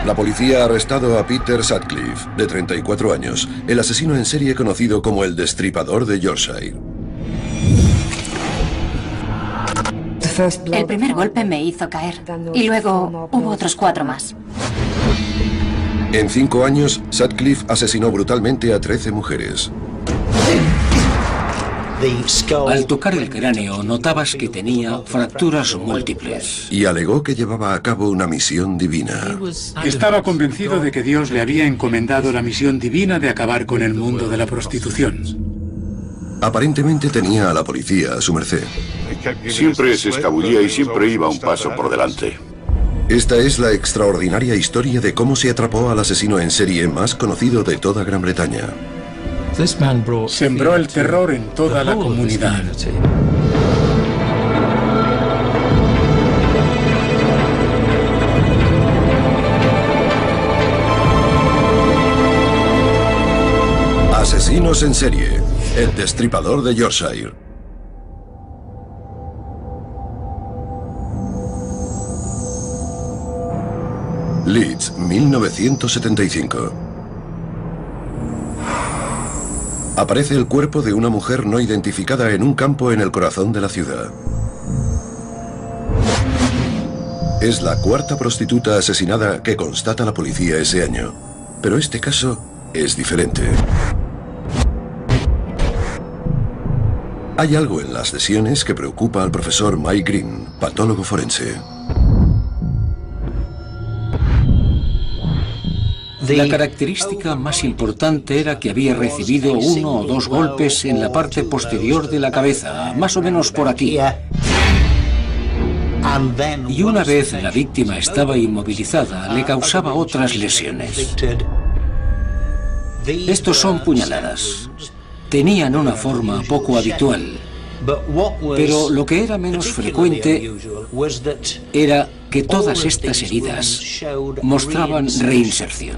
La policía ha arrestado a Peter Sutcliffe, de 34 años, el asesino en serie conocido como el Destripador de Yorkshire. El primer golpe me hizo caer y luego hubo otros 4 más. En 5 años, Sutcliffe asesinó brutalmente a 13 mujeres. Al tocar el cráneo notabas que tenía fracturas múltiples. Y alegó que llevaba a cabo una misión divina. Estaba convencido de que Dios le había encomendado la misión divina de acabar con el mundo de la prostitución. Aparentemente tenía a la policía a su merced. Siempre se escabullía y siempre iba un paso por delante. Esta es la extraordinaria historia de cómo se atrapó al asesino en serie más conocido de toda Gran Bretaña. Sembró el terror en toda la comunidad. Asesinos en serie, el Destripador de Yorkshire. Leeds, 1975. Aparece el cuerpo de una mujer no identificada en un campo en el corazón de la ciudad. Es la 4ª prostituta asesinada que constata la policía ese año. Pero este caso es diferente. Hay algo en las lesiones que preocupa al profesor Mike Green, patólogo forense. La característica más importante era que había recibido 1 o 2 golpes en la parte posterior de la cabeza, más o menos por aquí. Y una vez la víctima estaba inmovilizada, le causaba otras lesiones. Estos son puñaladas. Tenían una forma poco habitual. Pero lo que era menos frecuente era que todas estas heridas mostraban reinserción.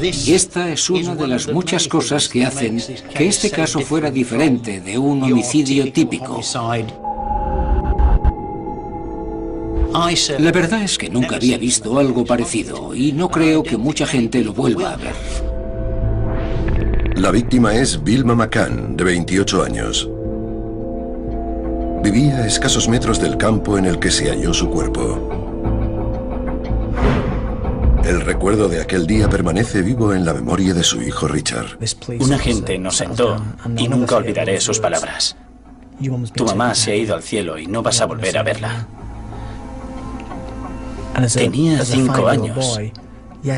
Y esta es una de las muchas cosas que hacen que este caso fuera diferente de un homicidio típico. La verdad es que nunca había visto algo parecido y no creo que mucha gente lo vuelva a ver. La víctima es Vilma McCann, de 28 años. Vivía a escasos metros del campo en el que se halló su cuerpo. El recuerdo de aquel día permanece vivo en la memoria de su hijo Richard. Un agente nos sentó y nunca olvidaré sus palabras. Tu mamá se ha ido al cielo y no vas a volver a verla. Tenía 5 años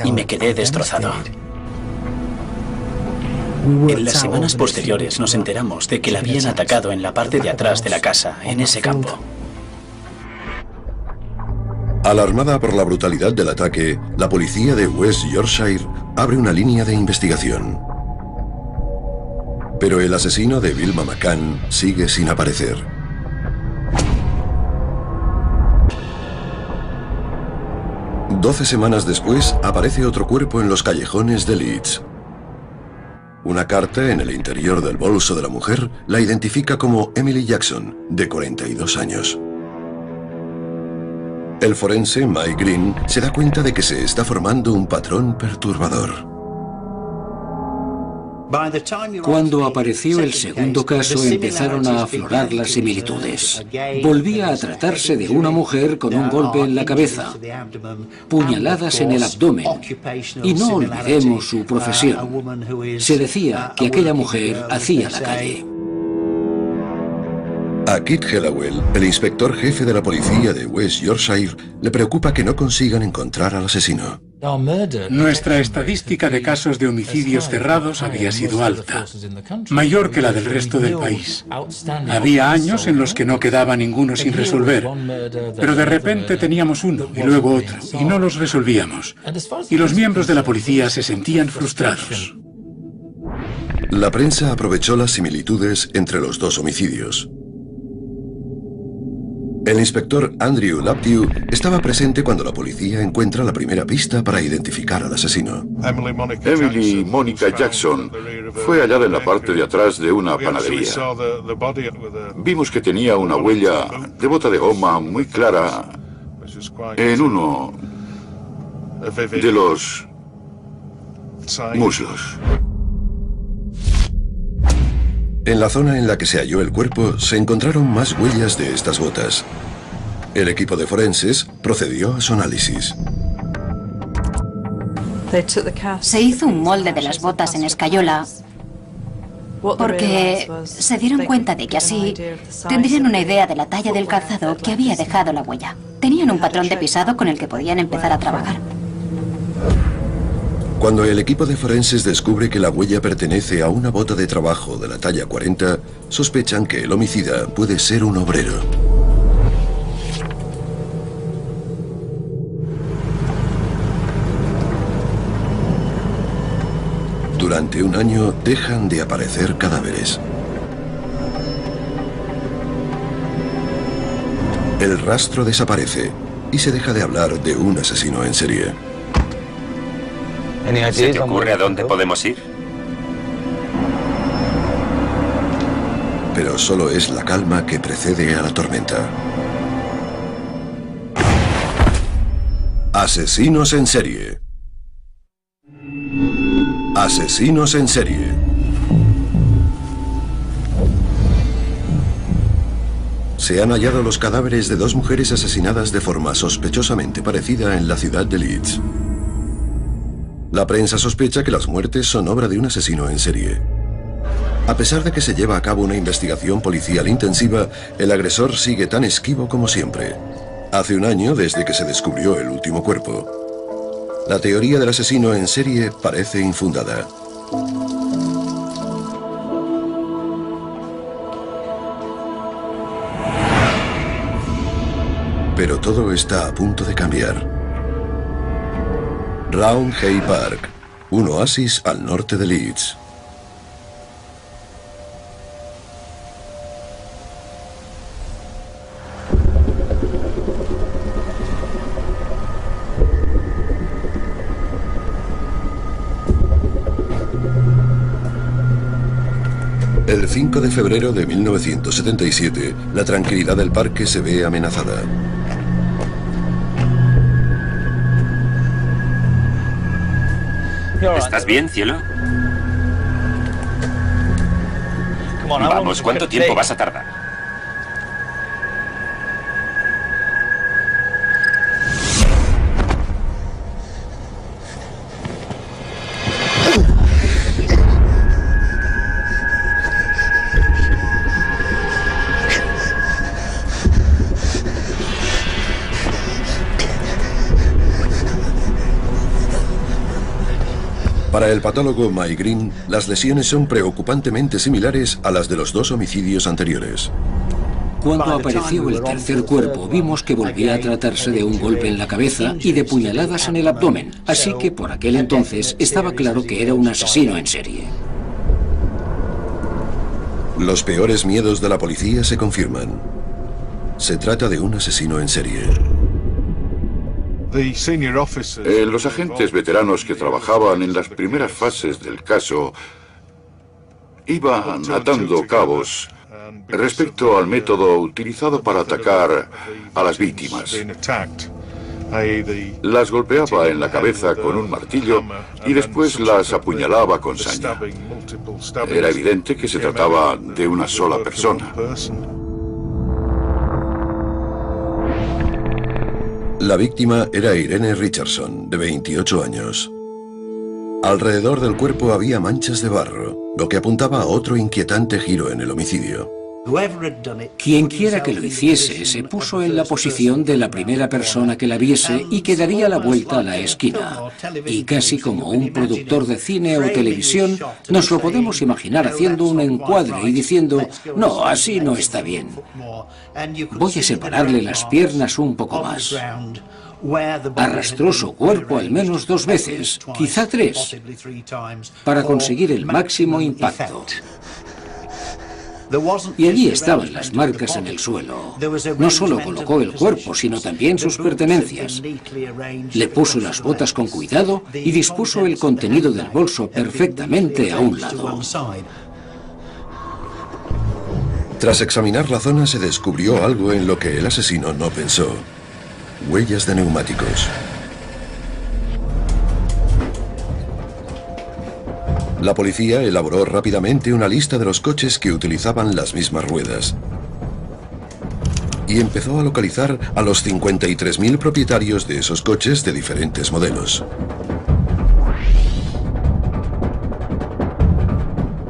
y me quedé destrozado. En las semanas posteriores nos enteramos de que la habían atacado en la parte de atrás de la casa, en ese campo. Alarmada por la brutalidad del ataque, la policía de West Yorkshire abre una línea de investigación. Pero el asesino de Vilma McCann sigue sin aparecer. Doce semanas después, aparece otro cuerpo en los callejones de Leeds. Una carta en el interior del bolso de la mujer la identifica como Emily Jackson, de 42 años. El forense Mike Green se da cuenta de que se está formando un patrón perturbador. Cuando apareció el segundo caso empezaron a aflorar las similitudes. Volvía a tratarse de una mujer con un golpe en la cabeza, puñaladas en el abdomen, y no olvidemos su profesión. Se decía que aquella mujer hacía la calle. A Kit Hallowell, el inspector jefe de la policía de West Yorkshire, le preocupa que no consigan encontrar al asesino. Nuestra estadística de casos de homicidios cerrados había sido alta, mayor que la del resto del país. Había años en los que no quedaba ninguno sin resolver, pero de repente teníamos uno y luego otro, y no los resolvíamos. Y los miembros de la policía se sentían frustrados. La prensa aprovechó las similitudes entre los dos homicidios. El inspector Andrew Laptew estaba presente cuando la policía encuentra la primera pista para identificar al asesino. Emily Monica Jackson fue hallada en la parte de atrás de una panadería. Vimos que tenía una huella de bota de goma muy clara en uno de los muslos. En la zona en la que se halló el cuerpo se encontraron más huellas de estas botas. El equipo de forenses procedió a su análisis. Se hizo un molde de las botas en escayola porque se dieron cuenta de que así tendrían una idea de la talla del calzado que había dejado la huella. Tenían un patrón de pisado con el que podían empezar a trabajar. Cuando el equipo de forenses descubre que la huella pertenece a una bota de trabajo de la talla 40, sospechan que el homicida puede ser un obrero. Durante un año dejan de aparecer cadáveres. El rastro desaparece y se deja de hablar de un asesino en serie. ¿Se te ocurre a dónde podemos ir? Pero solo es la calma que precede a la tormenta. Asesinos en serie. Asesinos en serie. Se han hallado los cadáveres de dos mujeres asesinadas de forma sospechosamente parecida en la ciudad de Leeds. La prensa sospecha que las muertes son obra de un asesino en serie. A pesar de que se lleva a cabo una investigación policial intensiva, el agresor sigue tan esquivo como siempre. Hace un año desde que se descubrió el último cuerpo. La teoría del asesino en serie parece infundada. Pero todo está a punto de cambiar. Round Hay Park, un oasis al norte de Leeds. El 5 de febrero de 1977, la tranquilidad del parque se ve amenazada. ¿Estás bien, cielo? Vamos, ¿cuánto tiempo vas a tardar? Para el patólogo Mike Green, las lesiones son preocupantemente similares a las de los dos homicidios anteriores. Cuando apareció el tercer cuerpo, vimos que volvía a tratarse de un golpe en la cabeza y de puñaladas en el abdomen, así que por aquel entonces estaba claro que era un asesino en serie. Los peores miedos de la policía se confirman. Se trata de un asesino en serie. Los agentes veteranos que trabajaban en las primeras fases del caso iban atando cabos respecto al método utilizado para atacar a las víctimas. Las golpeaba en la cabeza con un martillo y después las apuñalaba con saña. Era evidente que se trataba de una sola persona. La víctima era Irene Richardson, de 28 años. Alrededor del cuerpo había manchas de barro, lo que apuntaba a otro inquietante giro en el homicidio. Quien quiera que lo hiciese se puso en la posición de la primera persona que la viese y que daría la vuelta a la esquina. Y casi como un productor de cine o televisión, nos lo podemos imaginar haciendo un encuadre y diciendo, no, así no está bien. Voy a separarle las piernas un poco más. Arrastró su cuerpo al menos 2 veces, quizá 3, para conseguir el máximo impacto. Y allí estaban las marcas en el suelo. No solo colocó el cuerpo, sino también sus pertenencias. Le puso las botas con cuidado y dispuso el contenido del bolso perfectamente a un lado. Tras examinar la zona se descubrió algo en lo que el asesino no pensó. huellas de neumáticos. La policía elaboró rápidamente una lista de los coches que utilizaban las mismas ruedas y empezó a localizar a los 53.000 propietarios de esos coches de diferentes modelos.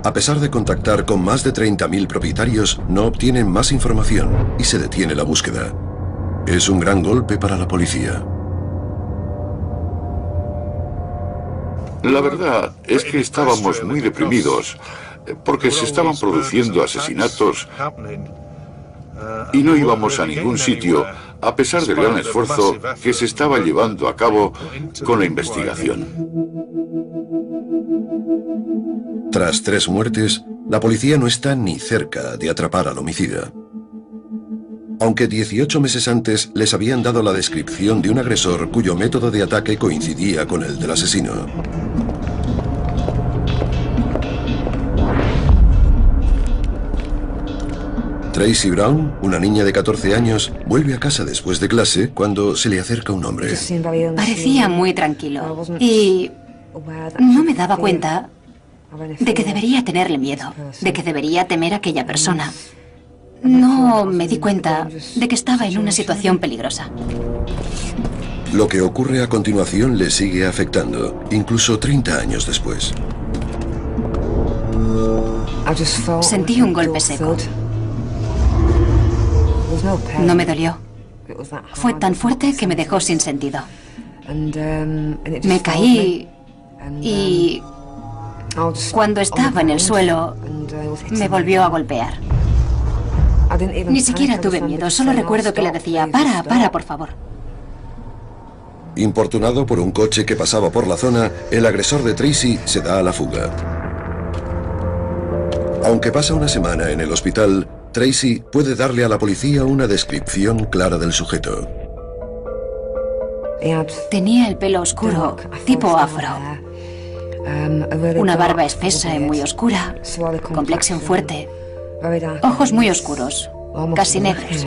A pesar de contactar con más de 30.000 propietarios, no obtienen más información y se detiene la búsqueda. Es un gran golpe para la policía. La verdad es que estábamos muy deprimidos porque se estaban produciendo asesinatos y no íbamos a ningún sitio a pesar del gran esfuerzo que se estaba llevando a cabo con la investigación. Tras 3 muertes, la policía no está ni cerca de atrapar al homicida. Aunque 18 meses antes les habían dado la descripción de un agresor cuyo método de ataque coincidía con el del asesino. Tracy Brown, una niña de 14 años, vuelve a casa después de clase cuando se le acerca un hombre. Parecía muy tranquilo y no me daba cuenta de que debería tenerle miedo, de que debería temer a aquella persona. No me di cuenta de que estaba en una situación peligrosa. Lo que ocurre a continuación le sigue afectando, incluso 30 años después. Sentí un golpe seco. No me dolió. Fue tan fuerte que me dejó sin sentido. Me caí y cuando estaba en el suelo me volvió a golpear. Ni siquiera tuve miedo, solo recuerdo que le decía, para, por favor. Importunado por un coche que pasaba por la zona, el agresor de Tracy se da a la fuga. Aunque pasa una semana en el hospital, Tracy puede darle a la policía una descripción clara del sujeto. Tenía el pelo oscuro, tipo afro. Una barba espesa y muy oscura, complexión fuerte, ojos muy oscuros, casi negros.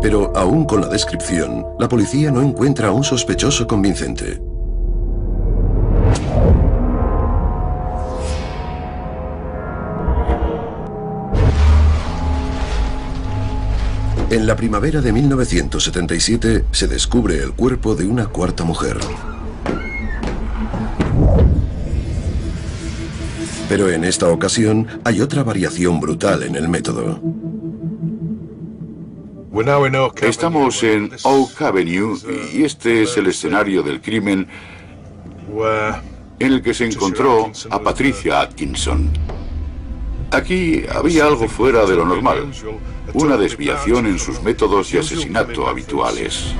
Pero aún con la descripción, la policía no encuentra a un sospechoso convincente. En la primavera de 1977 se descubre el cuerpo de una cuarta mujer. Pero en esta ocasión hay otra variación brutal en el método. Estamos en Oak Avenue y este es el escenario del crimen en el que se encontró a Patricia Atkinson. Aquí había algo fuera de lo normal, una desviación en sus métodos de asesinato habituales.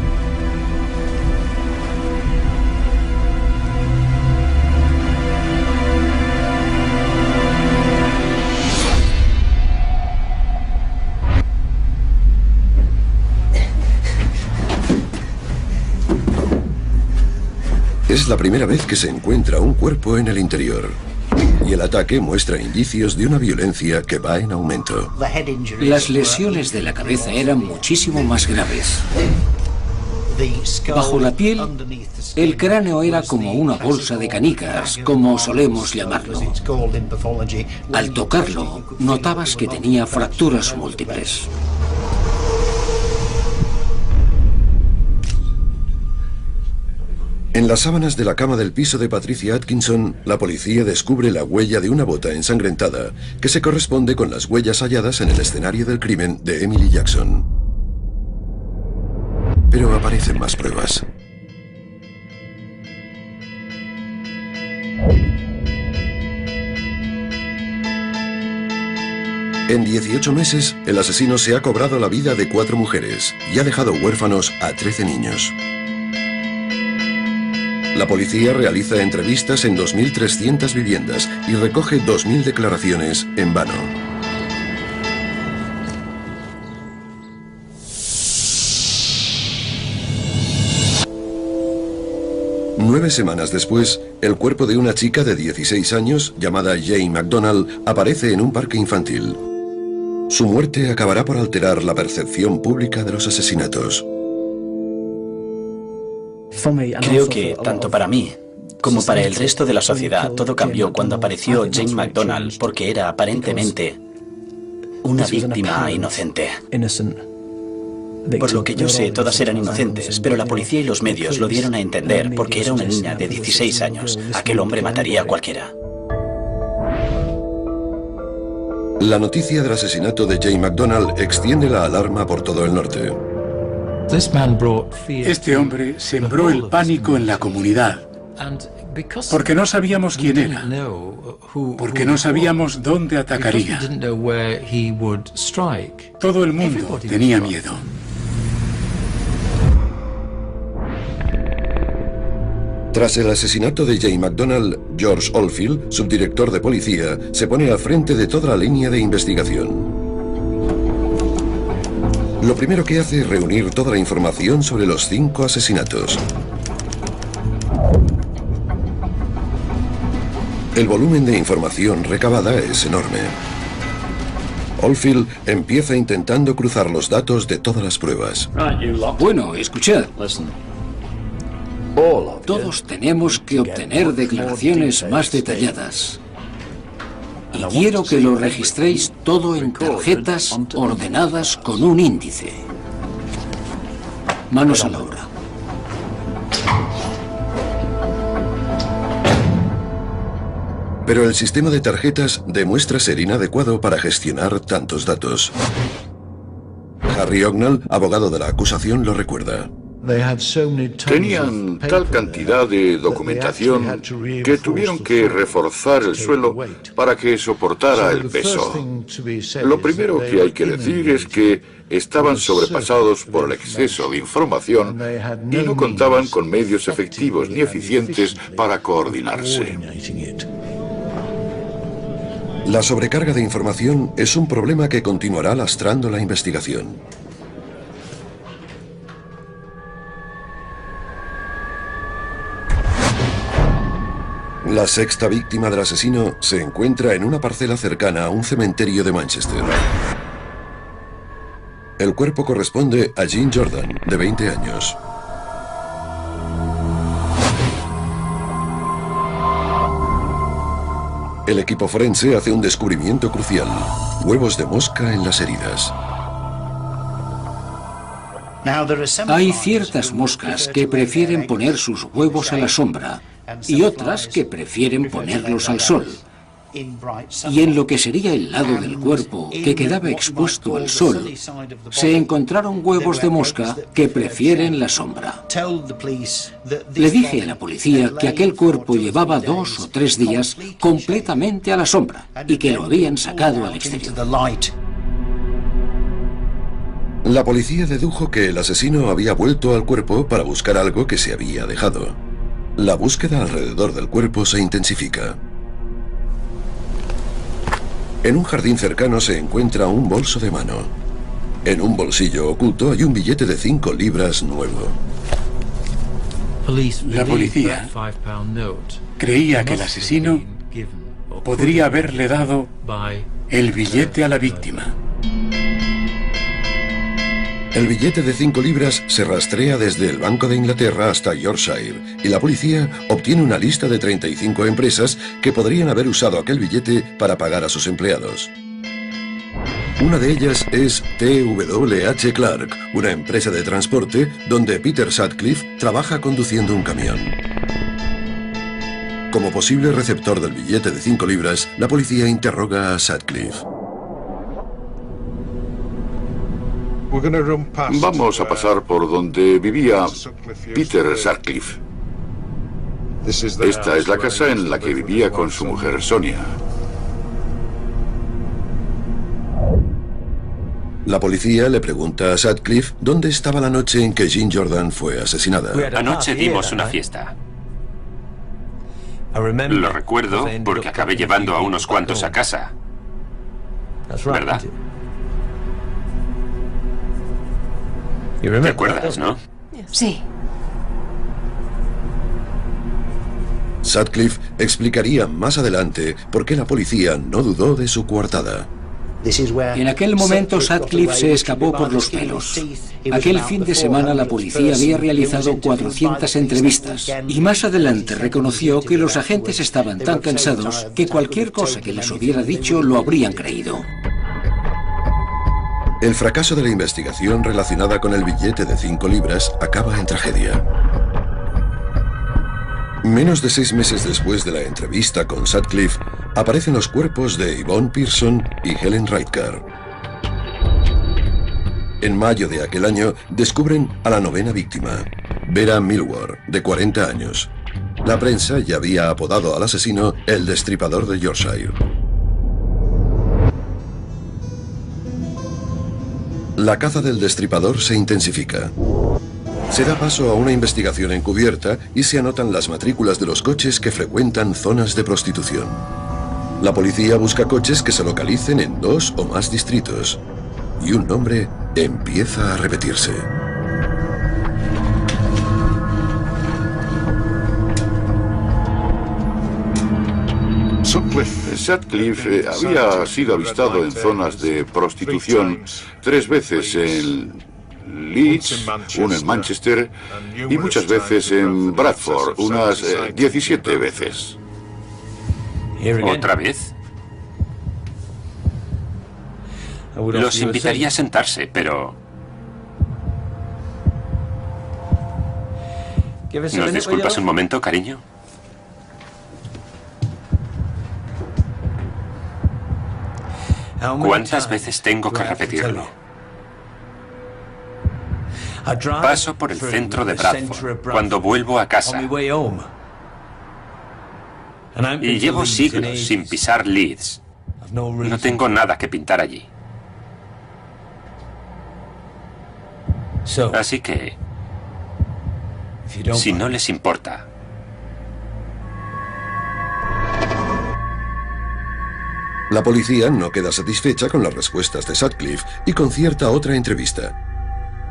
Es la primera vez que se encuentra un cuerpo en el interior. Y el ataque muestra indicios de una violencia que va en aumento. Las lesiones de la cabeza eran muchísimo más graves. Bajo la piel, el cráneo era como una bolsa de canicas, como solemos llamarlo. Al tocarlo, notabas que tenía fracturas múltiples. En las sábanas de la cama del piso de Patricia Atkinson, la policía descubre la huella de una bota ensangrentada que se corresponde con las huellas halladas en el escenario del crimen de Emily Jackson. Pero aparecen más pruebas. En 18 meses, el asesino se ha cobrado la vida de 4 mujeres y ha dejado huérfanos a 13 niños. La policía realiza entrevistas en 2.300 viviendas y recoge 2.000 declaraciones en vano. Nueve semanas después, el cuerpo de una chica de 16 años, llamada Jane McDonald, aparece en un parque infantil. Su muerte acabará por alterar la percepción pública de los asesinatos. Creo que, tanto para mí como para el resto de la sociedad, todo cambió cuando apareció Jane McDonald, porque era aparentemente una víctima inocente. Por lo que yo sé, todas eran inocentes, pero la policía y los medios lo dieron a entender porque era una niña de 16 años. Aquel hombre mataría a cualquiera. La noticia del asesinato de Jane McDonald extiende la alarma por todo el norte. Este hombre sembró el pánico en la comunidad, porque no sabíamos quién era, porque no sabíamos dónde atacaría. Todo el mundo tenía miedo. Tras el asesinato de Jane McDonald, George Oldfield, subdirector de policía, se pone al frente de toda la línea de investigación. Lo primero que hace es reunir toda la información sobre los 5 asesinatos. El volumen de información recabada es enorme. Oldfield empieza intentando cruzar los datos de todas las pruebas. Bueno, escuchad. Todos tenemos que obtener declaraciones más detalladas. Y quiero que lo registréis todo en tarjetas ordenadas con un índice. Manos a la obra. Pero el sistema de tarjetas demuestra ser inadecuado para gestionar tantos datos. Harry Ognall, abogado de la acusación, lo recuerda. Tenían tal cantidad de documentación que tuvieron que reforzar el suelo para que soportara el peso. Lo primero que hay que decir es que estaban sobrepasados por el exceso de información y no contaban con medios efectivos ni eficientes para coordinarse. La sobrecarga de información es un problema que continuará lastrando la investigación. La 6ª víctima del asesino se encuentra en una parcela cercana a un cementerio de Manchester. El cuerpo corresponde a Jean Jordan, de 20 años. El equipo forense hace un descubrimiento crucial: huevos de mosca en las heridas. Hay ciertas moscas que prefieren poner sus huevos a la sombra y otras que prefieren ponerlos al sol. Y en lo que sería el lado del cuerpo que quedaba expuesto al sol, se encontraron huevos de mosca que prefieren la sombra. Le dije a la policía que aquel cuerpo llevaba 2 o 3 días completamente a la sombra y que lo habían sacado al exterior. La policía dedujo que el asesino había vuelto al cuerpo para buscar algo que se había dejado. La búsqueda alrededor del cuerpo se intensifica. En un jardín cercano se encuentra un bolso de mano. En un bolsillo oculto hay un billete de 5 libras nuevo. La policía creía que el asesino podría haberle dado el billete a la víctima. El billete de 5 libras se rastrea desde el Banco de Inglaterra hasta Yorkshire y la policía obtiene una lista de 35 empresas que podrían haber usado aquel billete para pagar a sus empleados. Una de ellas es TWH Clark, una empresa de transporte donde Peter Sutcliffe trabaja conduciendo un camión. Como posible receptor del billete de 5 libras, la policía interroga a Sutcliffe. Vamos a pasar por donde vivía Peter Sutcliffe. Esta es la casa en la que vivía con su mujer Sonia. La policía le pregunta a Sutcliffe dónde estaba la noche en que Jean Jordan fue asesinada. Anoche dimos una fiesta. Lo recuerdo porque acabé llevando a unos cuantos a casa. ¿Verdad? ¿Te acuerdas, no? Sí. Sutcliffe explicaría más adelante por qué la policía no dudó de su coartada. En aquel momento Sutcliffe se escapó por los pelos. Aquel fin de semana la policía había realizado 400 entrevistas y más adelante reconoció que los agentes estaban tan cansados que cualquier cosa que les hubiera dicho lo habrían creído. El fracaso de la investigación relacionada con el billete de 5 libras acaba en tragedia. Menos de 6 meses después de la entrevista con Sutcliffe, aparecen los cuerpos de Yvonne Pearson y Helen Reitker. En mayo de aquel año, descubren a la 9ª víctima, Vera Millward, de 40 años. La prensa ya había apodado al asesino el Destripador de Yorkshire. La caza del Destripador se intensifica. Se da paso a una investigación encubierta y se anotan las matrículas de los coches que frecuentan zonas de prostitución. La policía busca coches que se localicen en 2 o más distritos. Y un nombre empieza a repetirse. Sutcliffe había sido avistado en zonas de prostitución 3 veces en Leeds, uno en Manchester y muchas veces en Bradford, unas 17 veces. ¿Otra vez? Los invitaría a sentarse, pero... ¿Nos disculpas un momento, cariño? ¿Cuántas veces tengo que repetirlo? Paso por el centro de Bradford cuando vuelvo a casa. Y llevo siglos sin pisar Leeds. No tengo nada que pintar allí. Así que, si no les importa... La policía no queda satisfecha con las respuestas de Sutcliffe y concierta otra entrevista.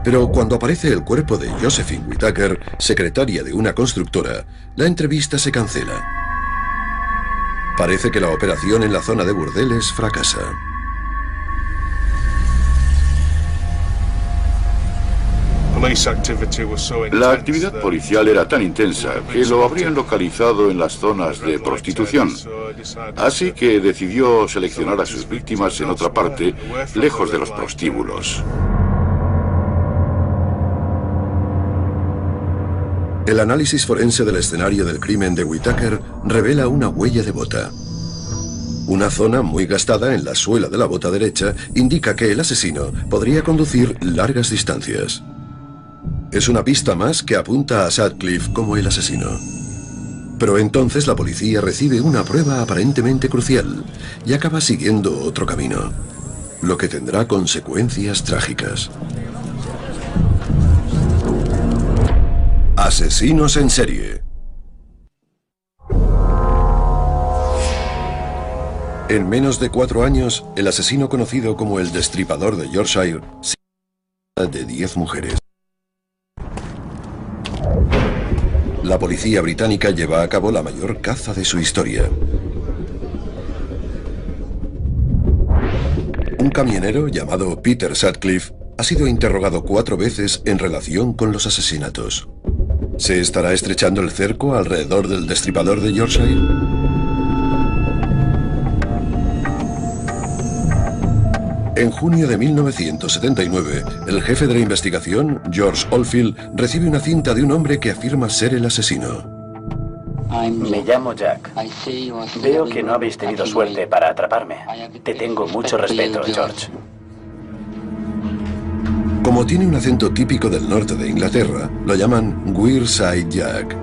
Pero cuando aparece el cuerpo de Josephine Whittaker, secretaria de una constructora, la entrevista se cancela. Parece que la operación en la zona de burdeles fracasa. La actividad policial era tan intensa que lo habrían localizado en las zonas de prostitución. Así que decidió seleccionar a sus víctimas en otra parte, lejos de los prostíbulos. El análisis forense del escenario del crimen de Whittaker revela una huella de bota. Una zona muy gastada en la suela de la bota derecha indica que el asesino podría conducir largas distancias. Es una pista más que apunta a Sutcliffe como el asesino. Pero entonces la policía recibe una prueba aparentemente crucial y acaba siguiendo otro camino, lo que tendrá consecuencias trágicas. Asesinos en serie. En menos de 4 años, el asesino conocido como el Destripador de Yorkshire se de 10 mujeres. La policía británica lleva a cabo la mayor caza de su historia. Un camionero llamado Peter Sutcliffe ha sido interrogado 4 veces en relación con los asesinatos. ¿Se estará estrechando el cerco alrededor del Destripador de Yorkshire? En junio de 1979, el jefe de la investigación, George Oldfield, recibe una cinta de un hombre que afirma ser el asesino. Me llamo Jack. Veo que no habéis tenido suerte para atraparme. Te tengo mucho respeto, George. Como tiene un acento típico del norte de Inglaterra, lo llaman Wearside Jack.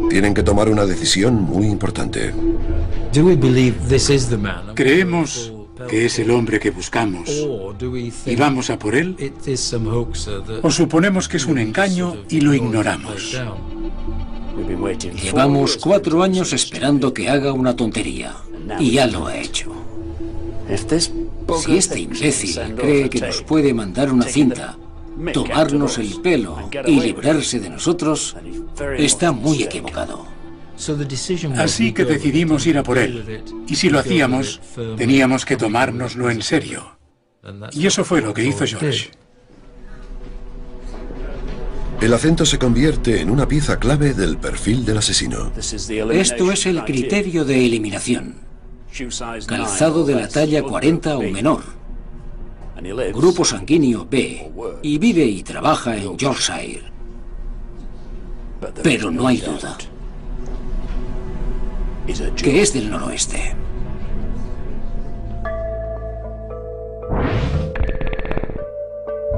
Tienen que tomar una decisión muy importante. ¿Creemos que es el hombre que buscamos y vamos a por él? ¿O suponemos que es un engaño y lo ignoramos? Llevamos 4 años esperando que haga una tontería y ya lo ha hecho. Si este imbécil cree que nos puede mandar una cinta, tomarnos el pelo y librarse de nosotros, está muy equivocado. Así que decidimos ir a por él. Y si lo hacíamos, teníamos que tomárnoslo en serio. Y eso fue lo que hizo George. El acento se convierte en una pieza clave del perfil del asesino. Esto es el criterio de eliminación. Calzado de la talla 40 o menor. Grupo sanguíneo B. Y vive y trabaja en Yorkshire. Pero no hay duda que es del noroeste.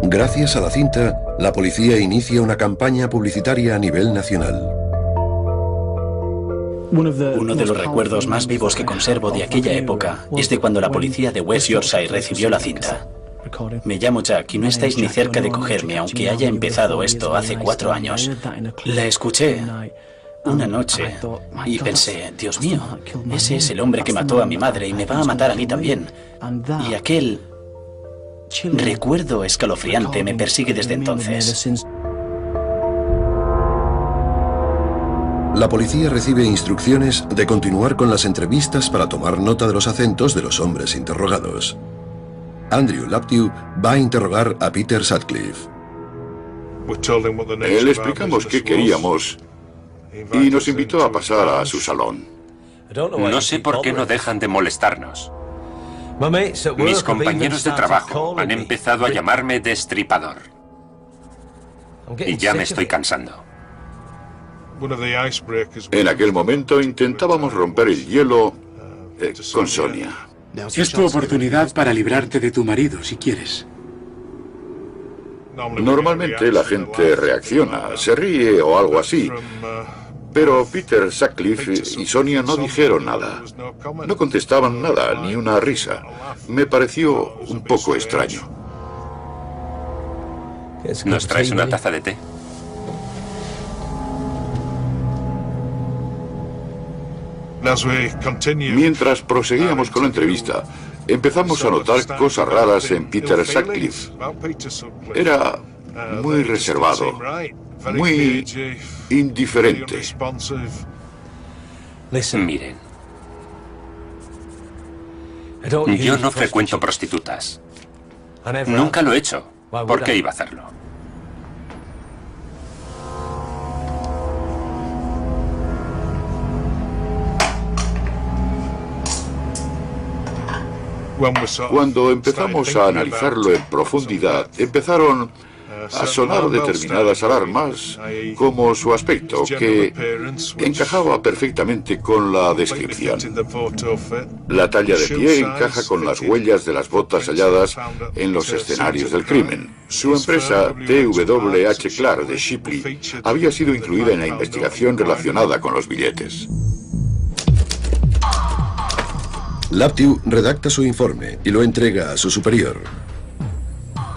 Gracias a la cinta, la policía inicia una campaña publicitaria a nivel nacional. Uno de los recuerdos más vivos que conservo de aquella época es de cuando la policía de West Yorkshire recibió la cinta. Me llamo Jack y no estáis ni cerca de cogerme, aunque haya empezado esto hace 4 años. La escuché una noche y pensé, Dios mío, ese es el hombre que mató a mi madre y me va a matar a mí también. Y aquel recuerdo escalofriante me persigue desde entonces. La policía recibe instrucciones de continuar con las entrevistas para tomar nota de los acentos de los hombres interrogados. Andrew Laptew va a interrogar a Peter Sutcliffe. Le explicamos qué queríamos y nos invitó a pasar a su salón. No sé por qué no dejan de molestarnos. Mis compañeros de trabajo han empezado a llamarme destripador. Y ya me estoy cansando. En aquel momento intentábamos romper el hielo con Sonia. Es tu oportunidad para librarte de tu marido, si quieres. Normalmente la gente reacciona, se ríe o algo así. Pero Peter Sutcliffe y Sonia no dijeron nada. No contestaban nada, ni una risa. Me pareció un poco extraño. ¿Nos traes una taza de té? Mientras proseguíamos con la entrevista, empezamos a notar cosas raras en Peter Sutcliffe. Era muy reservado, muy indiferente. Miren, yo no frecuento prostitutas. Nunca lo he hecho. ¿Por qué iba a hacerlo? Cuando empezamos a analizarlo en profundidad, empezaron a sonar determinadas alarmas, como su aspecto, que encajaba perfectamente con la descripción. La talla de pie encaja con las huellas de las botas halladas en los escenarios del crimen. Su empresa, TWH Clark de Shipley, había sido incluida en la investigación relacionada con los billetes. Laptew redacta su informe y lo entrega a su superior.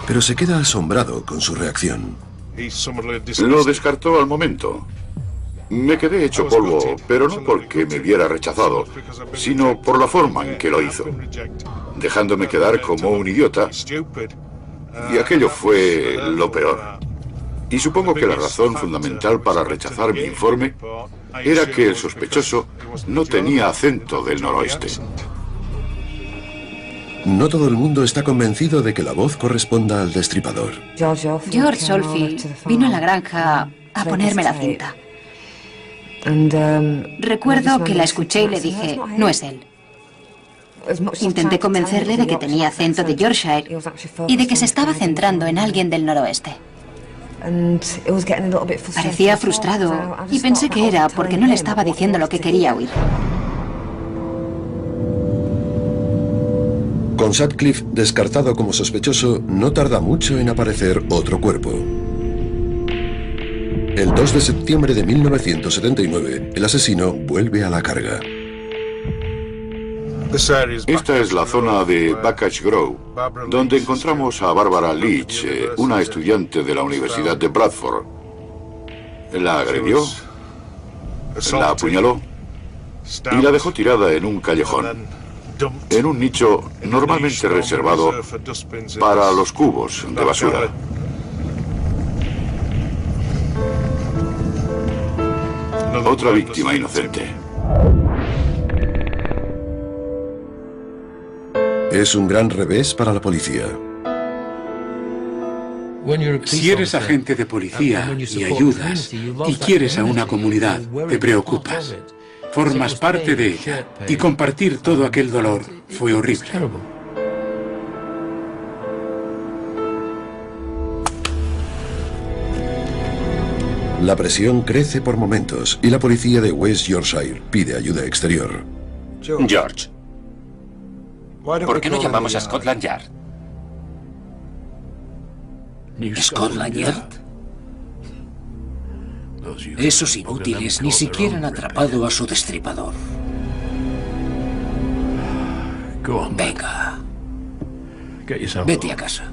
Pero se queda asombrado con su reacción. Lo descartó al momento. Me quedé hecho polvo, pero no porque me hubiera rechazado, sino por la forma en que lo hizo, dejándome quedar como un idiota. Y aquello fue lo peor. Y supongo que la razón fundamental para rechazar mi informe era que el sospechoso no tenía acento del noroeste. No todo el mundo está convencido de que la voz corresponda al destripador. George Solfield vino a la granja a ponerme la cinta. Recuerdo que la escuché y le dije, no es él. Intenté convencerle de que tenía acento de Yorkshire y de que se estaba centrando en alguien del noroeste. Parecía frustrado y pensé que era porque no le estaba diciendo lo que quería oír. Con Sutcliffe descartado como sospechoso, no tarda mucho en aparecer otro cuerpo. El 2 de septiembre de 1979, el asesino vuelve a la carga. Esta es la zona de Bacchus Grove, donde encontramos a Barbara Leach, una estudiante de la Universidad de Bradford. La agredió, la apuñaló y la dejó tirada en un callejón, en un nicho normalmente reservado para los cubos de basura. otra víctima inocente. Es un gran revés para la policía. Si eres agente de policía y ayudas y quieres a una comunidad, te preocupas, formas parte de ella y compartir todo aquel dolor fue horrible. La presión crece por momentos y la policía de West Yorkshire pide ayuda exterior. George, ¿por qué no llamamos a Scotland Yard? ¿Scotland Yard? Esos inútiles ni siquiera han atrapado a su destripador. Venga. Vete a casa.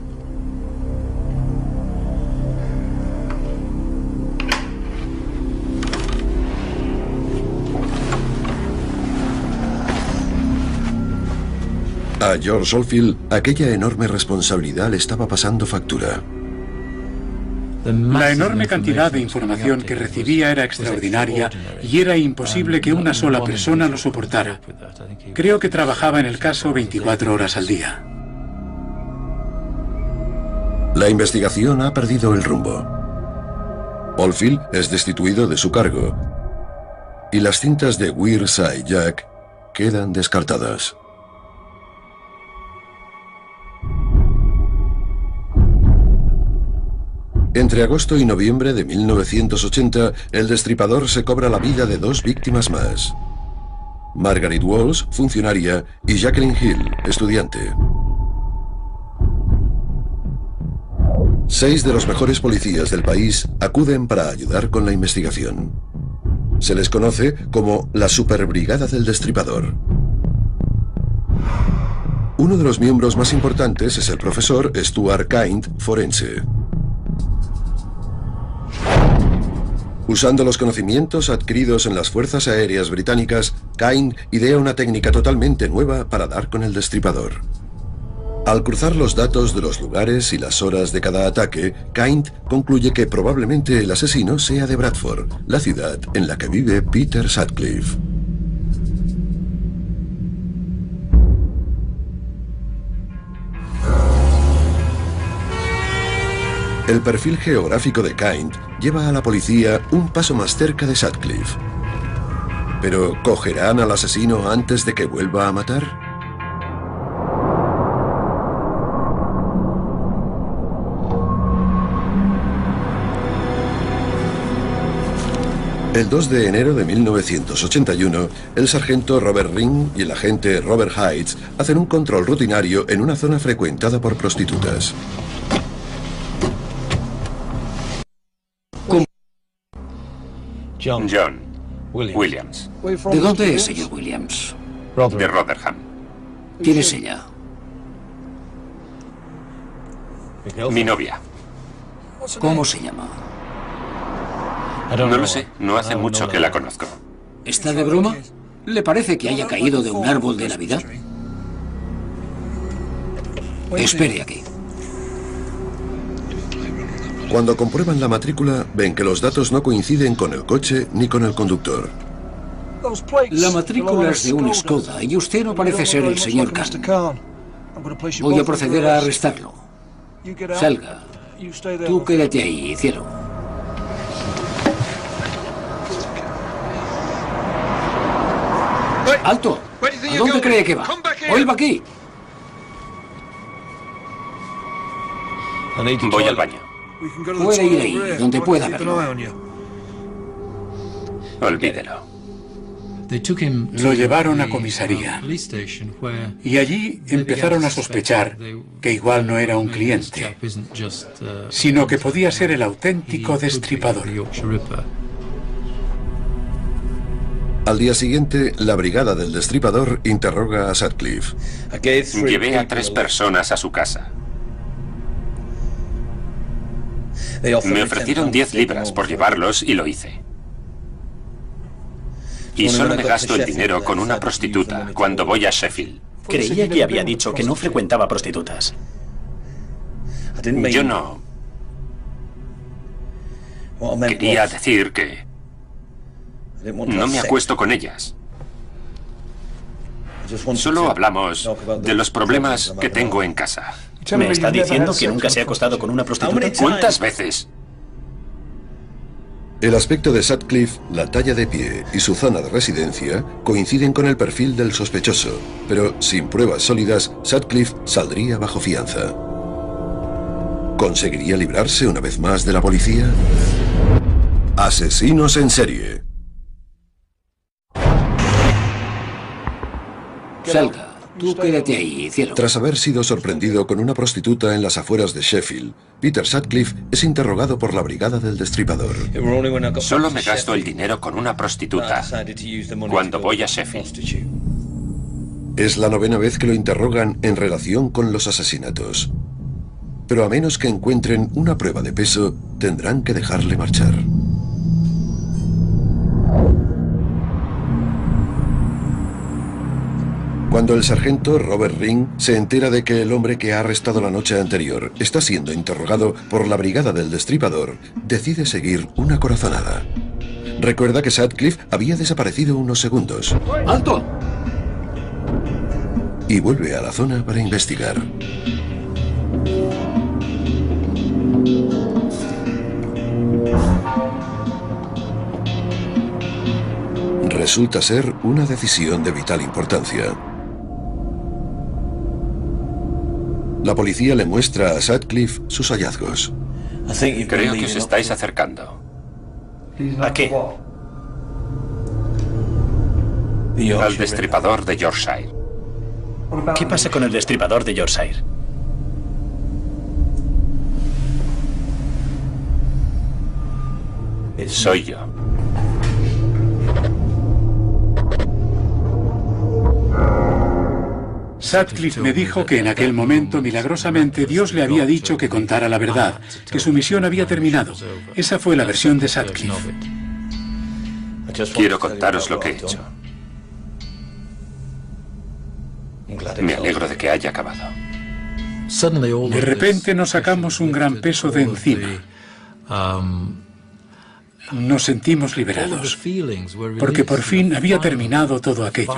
A George Oldfield, aquella enorme responsabilidad le estaba pasando factura. La enorme cantidad de información que recibía era extraordinaria y era imposible que una sola persona lo soportara. Creo que trabajaba en el caso 24 horas al día. La investigación ha perdido el rumbo. Oldfield es destituido de su cargo y las cintas de Weird Side Jack quedan descartadas. Entre agosto y noviembre de 1980, el destripador se cobra la vida de 2 víctimas más. Margaret Walsh, funcionaria, y Jacqueline Hill, estudiante. 6 de los mejores policías del país acuden para ayudar con la investigación. Se les conoce como la Superbrigada del Destripador. Uno de los miembros más importantes es el profesor Stuart Kind, forense. Usando los conocimientos adquiridos en las fuerzas aéreas británicas, Kind idea una técnica totalmente nueva para dar con el destripador. Al cruzar los datos de los lugares y las horas de cada ataque, Kind concluye que probablemente el asesino sea de Bradford, la ciudad en la que vive Peter Sutcliffe. El perfil geográfico de Kind lleva a la policía un paso más cerca de Sutcliffe. ¿Pero cogerán al asesino antes de que vuelva a matar? El 2 de enero de 1981, el sargento Robert Ring y el agente Robert Heights hacen un control rutinario en una zona frecuentada por prostitutas. John Williams. ¿De dónde es, señor Williams? De Rotherham. ¿Quién es ella? Mi novia. ¿Cómo se llama? No lo sé, no hace mucho que la conozco. ¿Está de broma? ¿Le parece que haya caído de un árbol de Navidad? Espere aquí. Cuando comprueban la matrícula, ven que los datos no coinciden con el coche ni con el conductor. La matrícula es de un Skoda y usted no parece ser el señor Kahn. Voy a proceder a arrestarlo. Salga. Tú quédate ahí, cielo. ¡Alto! ¿A dónde cree que va? ¡Vuelva aquí! Voy al baño. Puede ir ahí, donde pueda verlo. Olvídelo. Lo llevaron a comisaría y allí empezaron a sospechar que igual no era un cliente, sino que podía ser el auténtico destripador. Al día siguiente, la brigada del destripador interroga a Sutcliffe. Llevé a 3 personas a su casa. Me ofrecieron 10 libras por llevarlos y lo hice. Y solo me gasto el dinero con una prostituta cuando voy a Sheffield. Creía que había dicho que no frecuentaba prostitutas. Yo no. Quería decir que No me acuesto con ellas. Solo hablamos de los problemas que tengo en casa. ¿Me está diciendo que nunca se ha acostado con una prostituta? ¿Cuántas veces? El aspecto de Sutcliffe, la talla de pie y su zona de residencia coinciden con el perfil del sospechoso, pero sin pruebas sólidas, Sutcliffe saldría bajo fianza. ¿Conseguiría librarse una vez más de la policía? Asesinos en serie. Salga. Tú quédate ahí, cielo. Tras haber sido sorprendido con una prostituta en las afueras de Sheffield, Peter Sutcliffe es interrogado por la Brigada del Destripador. Solo me gasto el dinero con una prostituta cuando voy a Sheffield. Es la 9ª vez que lo interrogan en relación con los asesinatos. Pero a menos que encuentren una prueba de peso, tendrán que dejarle marchar. Cuando el sargento Robert Ring se entera de que el hombre que ha arrestado la noche anterior está siendo interrogado por la Brigada del Destripador, decide seguir una corazonada. Recuerda que Sutcliffe había desaparecido unos segundos. ¡Alto! Y vuelve a la zona para investigar. Resulta ser una decisión de vital importancia. La policía le muestra a Sutcliffe sus hallazgos. Creo que os estáis acercando. ¿A qué? Al destripador de Yorkshire. ¿Qué pasa con el destripador de Yorkshire? Soy yo. Sutcliffe me dijo que en aquel momento, milagrosamente, Dios le había dicho que contara la verdad, que su misión había terminado. Esa fue la versión de Sutcliffe. Quiero contaros lo que he hecho. Me alegro de que haya acabado. De repente nos sacamos un gran peso de encima. Nos sentimos liberados, porque por fin había terminado todo aquello.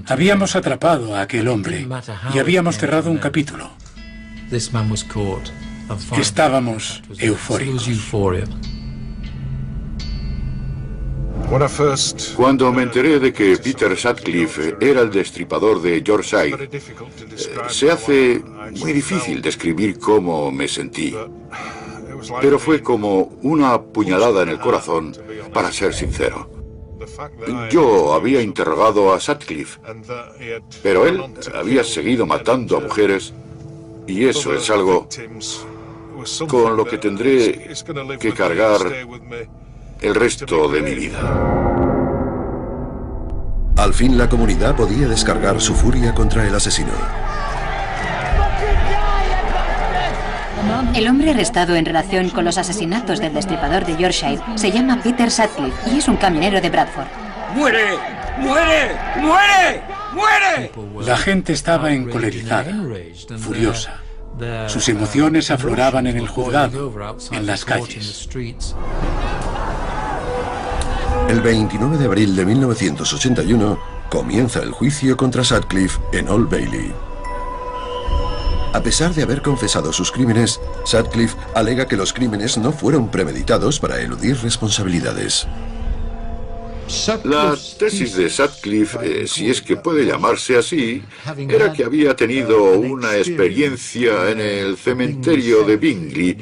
Habíamos atrapado a aquel hombre y habíamos cerrado un capítulo. Estábamos eufóricos. Cuando me enteré de que Peter Sutcliffe era el destripador de Yorkshire, se hace muy difícil describir cómo me sentí. Pero fue como una puñalada en el corazón, para ser sincero. Yo había interrogado a Sutcliffe, pero él había seguido matando a mujeres, y eso es algo con lo que tendré que cargar el resto de mi vida. Al fin la comunidad podía descargar su furia contra el asesino. El hombre arrestado en relación con los asesinatos del destripador de Yorkshire se llama Peter Sutcliffe y es un camionero de Bradford. ¡Muere! ¡Muere! ¡Muere! ¡Muere! La gente estaba encolerizada, furiosa. Sus emociones afloraban en el juzgado, en las calles. El 29 de abril de 1981 comienza el juicio contra Sutcliffe en Old Bailey. A pesar de haber confesado sus crímenes, Sutcliffe alega que los crímenes no fueron premeditados para eludir responsabilidades. La tesis de Sutcliffe, si es que puede llamarse así, era que había tenido una experiencia en el cementerio de Bingley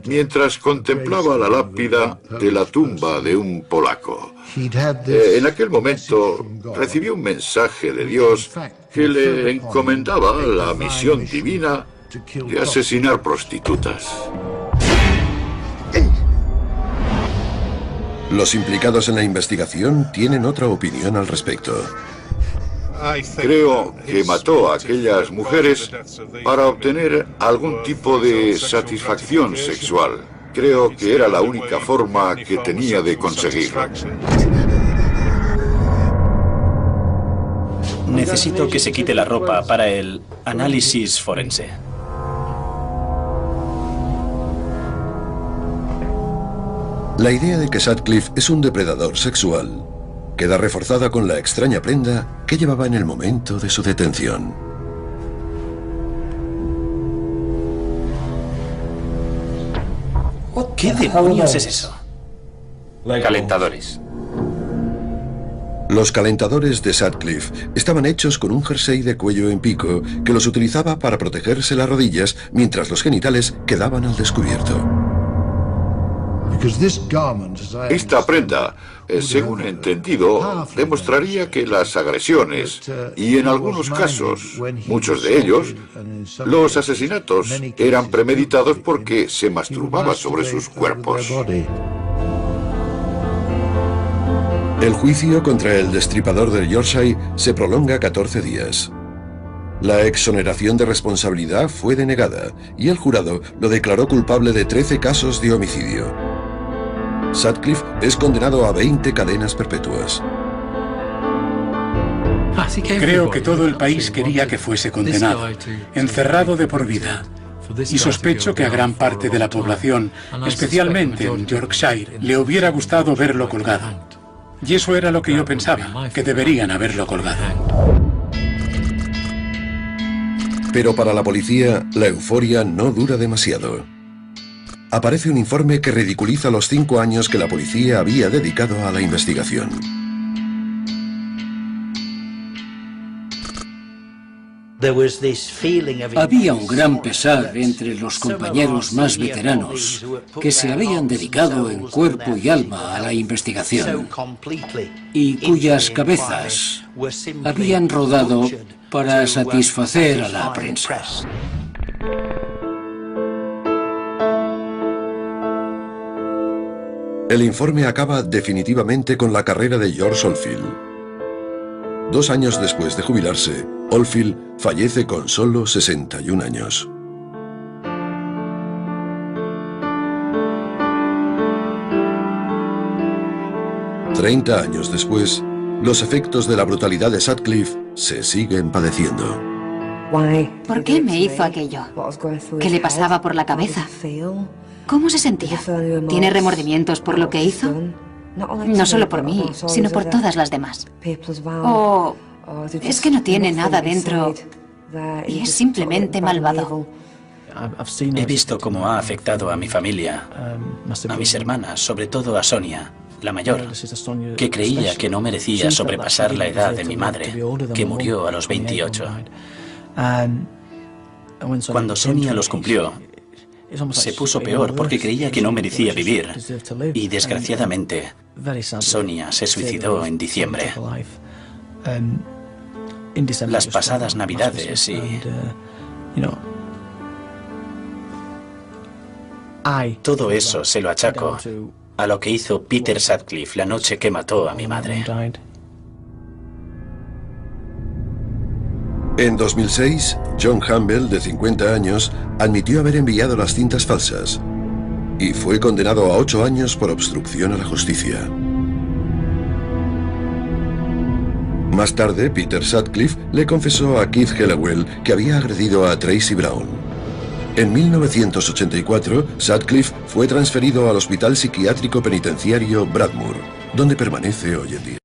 mientras contemplaba la lápida de la tumba de un polaco. En aquel momento recibió un mensaje de Dios que le encomendaba la misión divina de asesinar prostitutas. Los implicados en la investigación tienen otra opinión al respecto. Creo que mató a aquellas mujeres para obtener algún tipo de satisfacción sexual. Creo que era la única forma que tenía de conseguirlo. Necesito que se quite la ropa para el análisis forense. La idea de que Sutcliffe es un depredador sexual queda reforzada con la extraña prenda que llevaba en el momento de su detención. ¿Qué demonios es eso? Calentadores. Los calentadores de Sutcliffe estaban hechos con un jersey de cuello en pico que los utilizaba para protegerse las rodillas mientras los genitales quedaban al descubierto. Esta prenda, según he entendido, demostraría que las agresiones, y en algunos casos, muchos de ellos, los asesinatos eran premeditados porque se masturbaba sobre sus cuerpos. El juicio contra el destripador del Yorkshire se prolonga 14 días. La exoneración de responsabilidad fue denegada y el jurado lo declaró culpable de 13 casos de homicidio. Sutcliffe es condenado a 20 cadenas perpetuas. Creo que todo el país quería que fuese condenado, encerrado de por vida. Y sospecho que a gran parte de la población, especialmente en Yorkshire, le hubiera gustado verlo colgado. Y eso era lo que yo pensaba, que deberían haberlo colgado. Pero para la policía, la euforia no dura demasiado. Aparece un informe que ridiculiza los 5 años que la policía había dedicado a la investigación. Había un gran pesar entre los compañeros más veteranos que se habían dedicado en cuerpo y alma a la investigación y cuyas cabezas habían rodado para satisfacer a la prensa. El informe acaba definitivamente con la carrera de George Oldfield. 2 años después de jubilarse, Oldfield fallece con solo 61 años. «30 años después, los efectos de la brutalidad de Sutcliffe se siguen padeciendo». ¿Por qué me hizo aquello? ¿Qué le pasaba por la cabeza? ¿Cómo se sentía? ¿Tiene remordimientos por lo que hizo? No solo por mí, sino por todas las demás. ¿O es que no tiene nada dentro y es simplemente malvado? He visto cómo ha afectado a mi familia, a mis hermanas, sobre todo a Sonia, la mayor, que creía que no merecía sobrepasar la edad de mi madre, que murió a los 28. Cuando Sonia los cumplió, se puso peor porque creía que no merecía vivir. Y desgraciadamente, Sonia se suicidó en diciembre. Las pasadas Navidades y... todo eso se lo achaco a lo que hizo Peter Sutcliffe la noche que mató a mi madre. En 2006, John Campbell, de 50 años, admitió haber enviado las cintas falsas y fue condenado a 8 años por obstrucción a la justicia. Más tarde, Peter Sutcliffe le confesó a Keith Hallowell que había agredido a Tracy Brown. En 1984, Sutcliffe fue transferido al Hospital Psiquiátrico Penitenciario Bradmoor, donde permanece hoy en día.